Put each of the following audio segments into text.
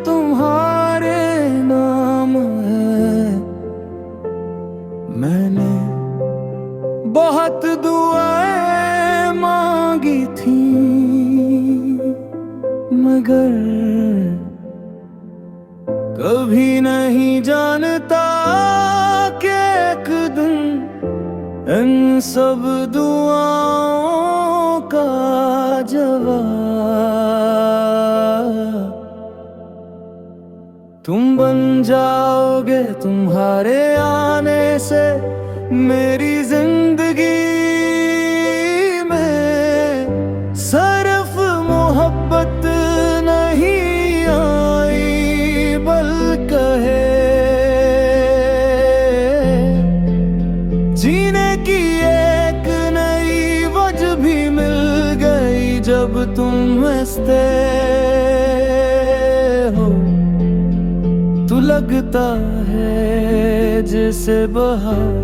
तुम्हारे नाम है। मैंने बहुत दुआएं मांगी थी, मगर कभी नहीं जानता कि एक दिन इन सब दुआओं का जवाब तुम बन जाओगे। तुम्हारे आने से मेरी जिंदगी में सिर्फ मोहब्बत नहीं आई, बल्कि जीने की एक नई वजह भी मिल गई। जब तुम हंसते हो तो लगता है जैसे बहार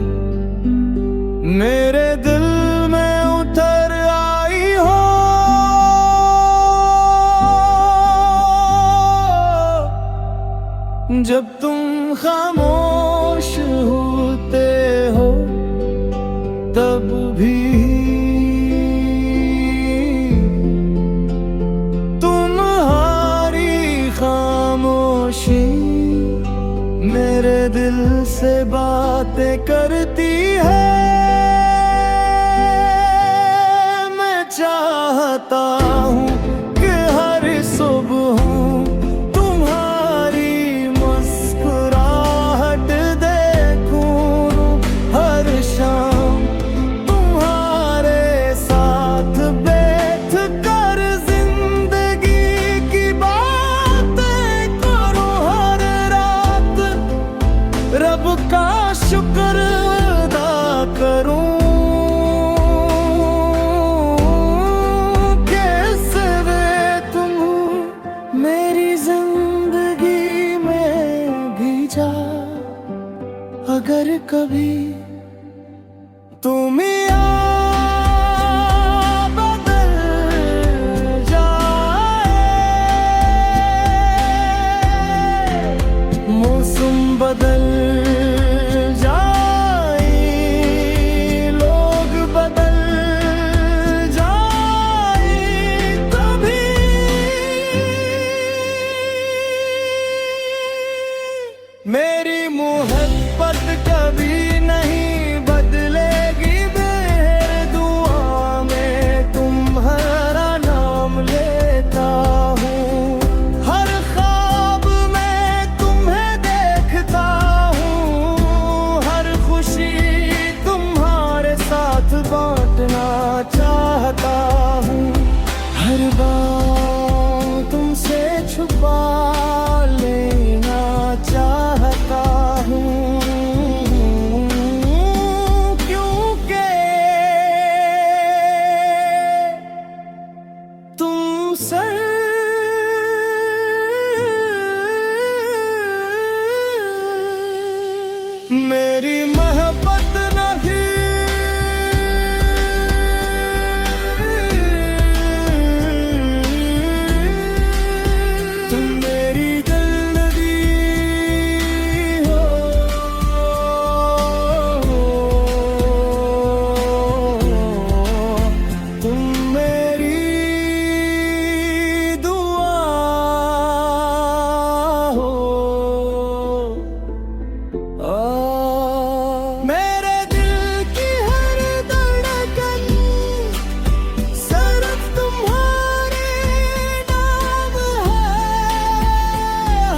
मेरे दिल में उतर आई हो। जब तुम खामोश होते हो तब भी तुम्हारी खामोशी मेरे दिल से बातें करती है। मैं चाहता हूँ कि हर सुबह तुम्हारी मुस्कुराहट देखूं, हर शाम तुम्हारे साथ बैठ कर जिंदगी की बातें करूं, हर रात रब का शुक्र अदा करूं। कैसे वे तुम मेरी जिंदगी में भी जा, अगर कभी तुम बदल जाए, मौसम बदल जाए, लोग बदल जाए, तभी मेरी मोहब्बत कभी नहीं बदलेगी। मेरे दुआ में तुम्हारा नाम लेता हूँ, हर ख्वाब में तुम्हें देखता हूँ, हर खुशी तुम्हारे साथ बांटना चाहता हूँ, हर बात तुमसे छुपा लेना चाहता हूँ, क्योंकि तुमसे मेरी मोहब्बत नहीं। तुम मेरी दिल दी हो, तुम मेरी दुआ हो। मेरे दिल की हर धड़कन सिर्फ तुम्हारे नाम है,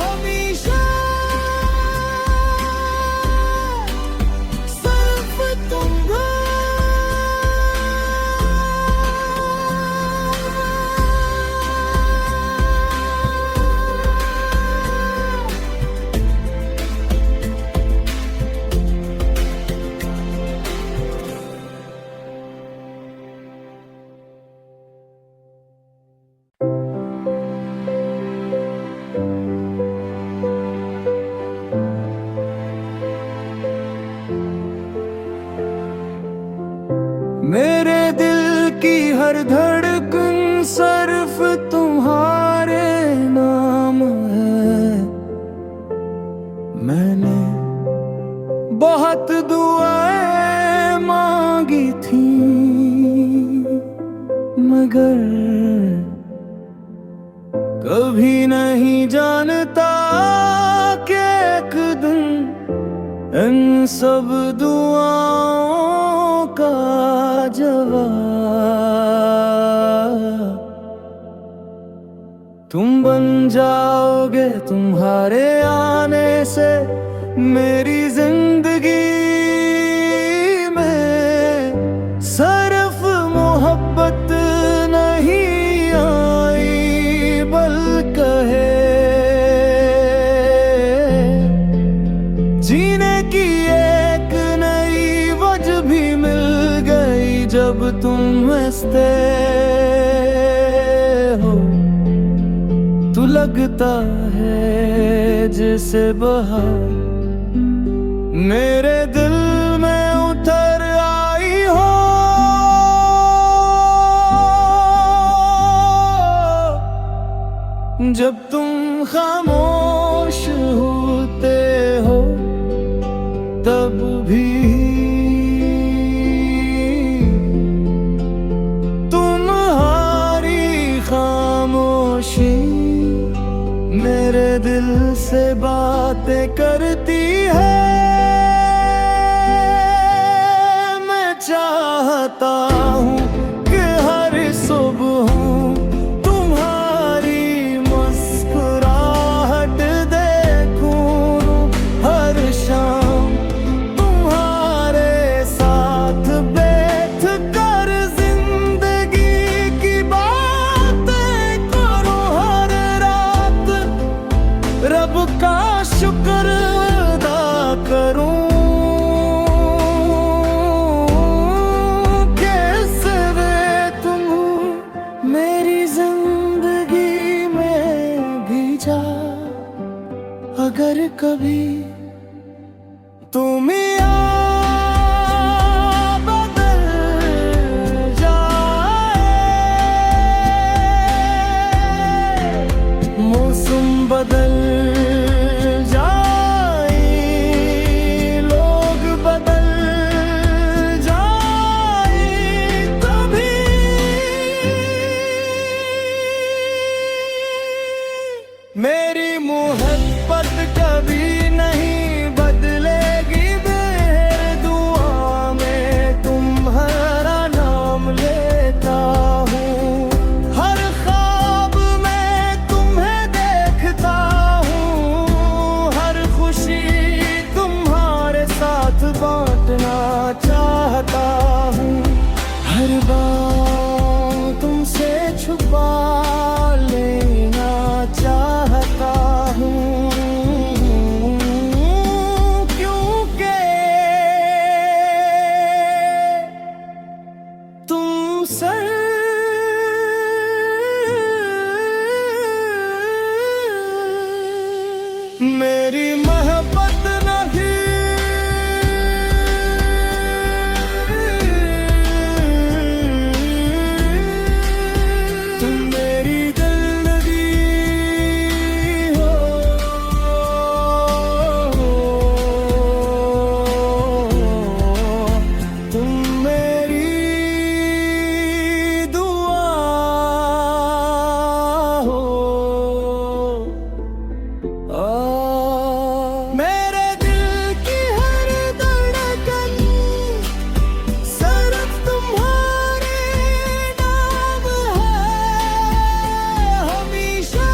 हमेशा सिर्फ तुम्हारा। मेरे दिल की हर धड़कन सिर्फ तुम्हारे नाम है। जानता कि एक दिन इन सब दुआओं का जवाब तुम बन जाओगे। तुम्हारे आने से मेरी जिंदगी में सिर्फ मोहब्बत नहीं आई, बल्कि जीने की एक नई वजह भी मिल गई। जब तुम हंसते हो तो लगता है जैसे बहार मेरे दिल में उतर आई हो। जब तुम खामोश होते हो तब भी तुम्हारी खामोशी मेरे दिल से बातें करती है। मैं चाहता हूँ कि हर सुबह तुम्हारी मुस्कुराहट देखूं, हर शाम तुम्हारे साथ बैठ कर जिंदगी की बातें करूं, हर रात रब का शुक्र अदा करूं। कैसे वे तुम मेरी जिंदगी में भी जा, अगर कभी तुम बदल जाए, मौसम बदल जाए, लोग बदल जाए, कभी मेरी मोहब्बत कभी नहीं बदलेगी। मेरे दुआ में तुम्हारा नाम लेता हूँ, हर ख्वाब में तुम्हें देखता हूँ, हर खुशी तुम्हारे साथ बांटना चाहता हूँ, हर बात तुमसे छुपा लेना चाहता हूँ, क्योंकि तुमसे मेरी मोहब्बत नहीं, तुम मेरी जिंदगी हो। तुम मेरी दुआ हो। मेरे दिल की हर धड़कन सिर्फ तुम्हारे नाम है, हमेशा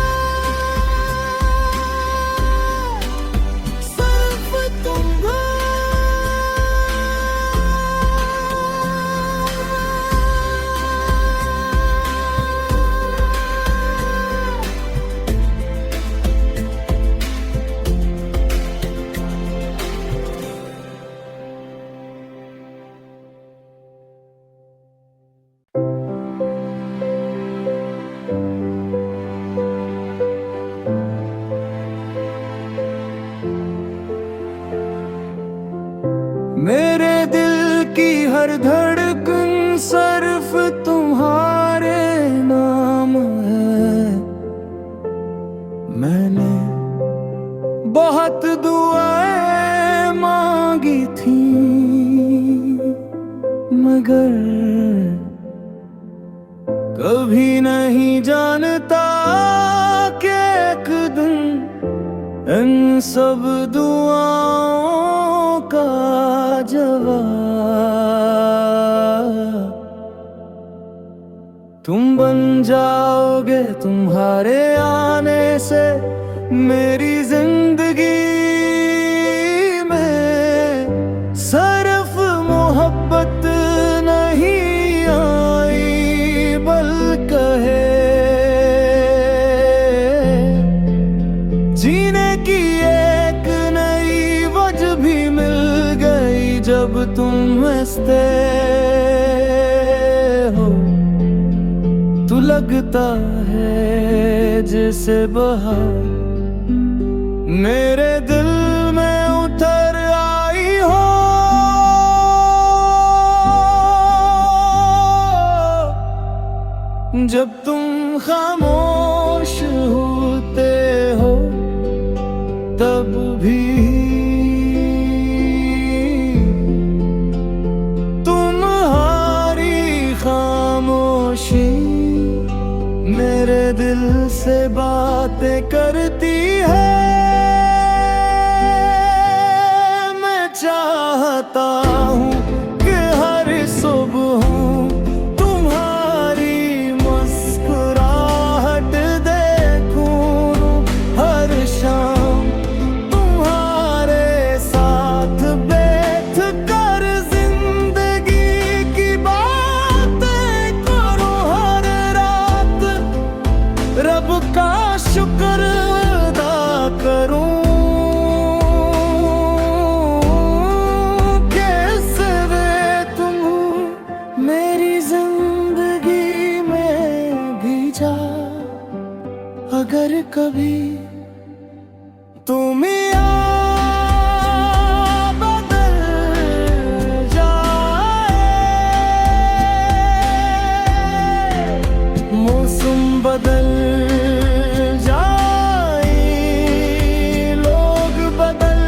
सिर्फ मेरे दिल की हर धड़कन सिर्फ तुम्हारे नाम है। मैंने बहुत दुआएं मांगी थी, मगर कभी नहीं जानता कि एक दिन इन सब दुआओं का जवाब तुम बन जाओगे। तुम्हारे आने से मेरी जिंदगी में सिर्फ मोहब्बत नहीं आई, बल्कि जीने की एक नई वजह भी मिल गई। जब तुम हंसते हो तो लगता है जैसे बहार मेरे दिल में उतर आई हो। जब तुम खामोश होते हो तब भी तुम्हारी खामोशी मेरे दिल से बातें करती है। मैं चाहता हूँ कि हर सुबह तुम्हारी मुस्कुराहट देखूं, हर शाम तुम्हारे साथ बैठ कर जिंदगी की बातें करूं, हर रात रब का शुक्र अदा करूं। कैसे वे तुम मेरी जिंदगी में भी जा, अगर कभी तुम बदल जाए, मौसम बदल जाए, लोग बदल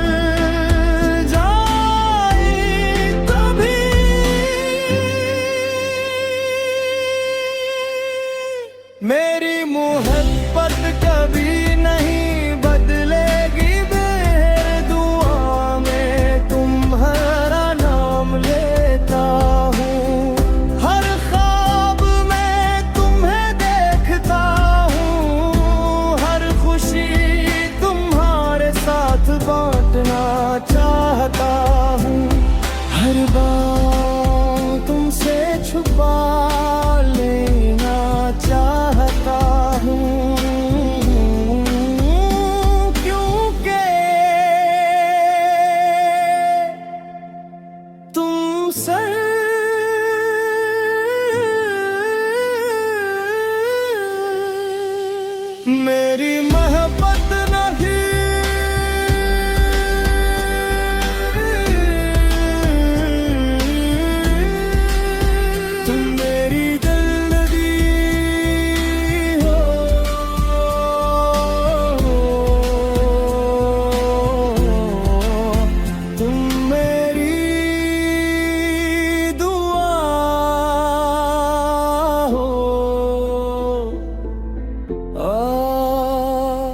जाए, तभी मेरी मोहब्बत कभी नहीं बदलेगी। मेरे दुआ में तुम्हारा नाम लेता हूँ, हर ख्वाब में तुम्हें देखता हूँ, हर खुशी तुम्हारे साथ बांटना चाहता हूँ, हर बात तुमसे छुपा लेना चाहता हूँ, क्योंकि तुमसे मेरी मोहब्बत नहीं। तुम मेरी जिंदगी हो, तुम मेरी दुआ हो।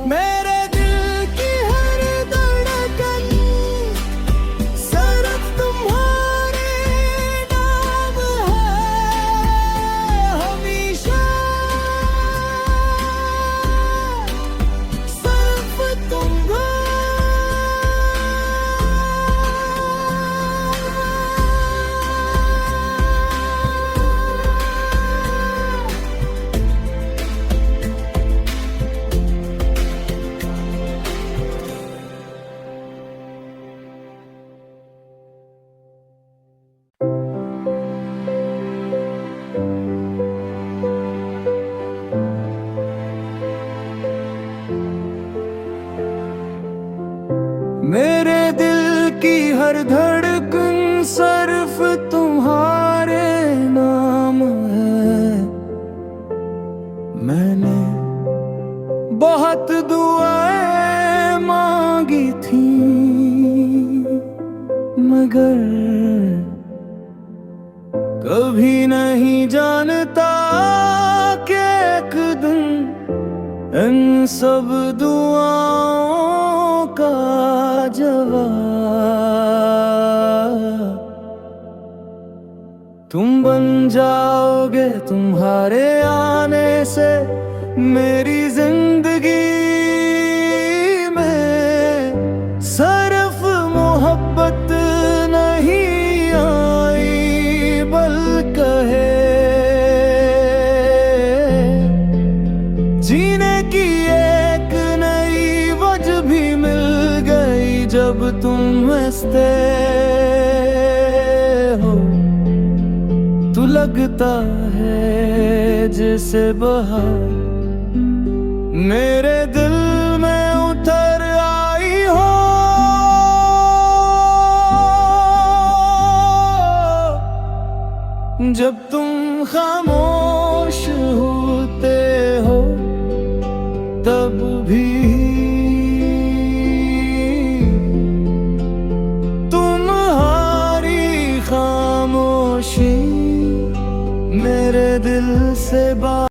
मेरे दिल की हर धड़कन सिर्फ तुम्हारे नाम है, हमेशा सिर्फ मेरे दिल की हर धड़कन सिर्फ तुम्हारे नाम है। मैंने बहुत दुआएं मांगी थी, मगर कभी नहीं जानता कि एक दिन इन सब दुआओं लाजवाब। तुम बन जाओगे तुम्हारे आने से मेरी जिंदगी में सिर्फ मोहब्बत नहीं आई बल्कि जीने की एक नई वजह भी मिल गई जब तुम हंसते हो। तू लगता है जैसे बहार मेरे दिल में उतर आई हो। जब तुम खामोश हो